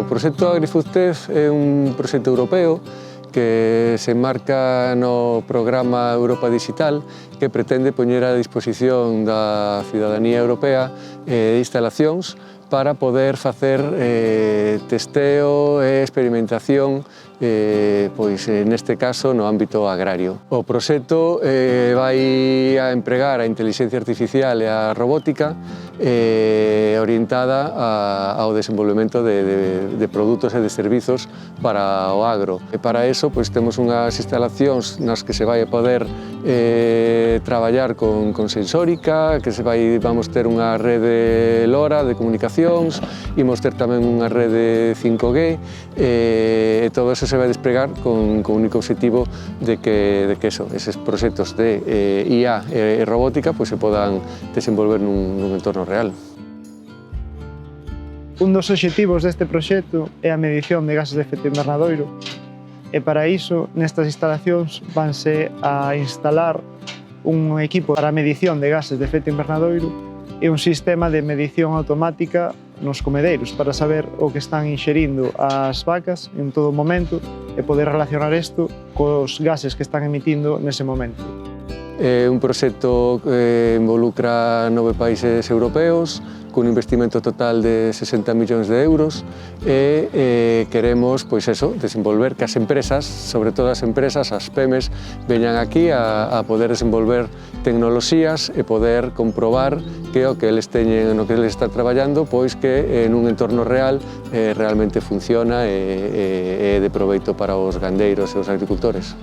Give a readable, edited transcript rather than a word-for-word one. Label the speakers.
Speaker 1: O proxecto AgriFoodTech é un proxecto europeo que se enmarca no programa Europa Digital, que pretende poñer a disposición da cidadanía europea instalacións para poder facer testeo e experimentación, pois neste caso no ámbito agrario. O proxecto vai a empregar a inteligencia artificial e a robótica orientada ao desenvolvemento de produtos e de servizos para o agro. E para eso pois temos unhas instalacións nas que se vai a poder traballar con sensórica, que vamos ter unha rede LoRa de comunicacións, imos ter tamén unha rede 5G e todo eso se vai despregar con o único objetivo de que eses proxectos de IA e robótica pois se podan desenvolver nun entorno real.
Speaker 2: Un dos obxectivos deste proxecto é a medición de gases de efecto invernadoiro e para iso nestas instalacións vanse a instalar un equipo para a medición de gases de efecto invernadoiro e un sistema de medición automática nos comedeiros para saber o que están inxerindo as vacas en todo momento e poder relacionar isto cos gases que están emitindo nese momento.
Speaker 1: É un proxecto que involucra 9 países europeos, cun investimento total de 60 millóns de euros e queremos desenvolver que as empresas, sobre todo as empresas, as PEMEs, veñan aquí a poder desenvolver tecnoloxías e poder comprobar que o que eles teñen, no que eles están traballando, pois que nun entorno real realmente funciona e é de proveito para os gandeiros e os agricultores.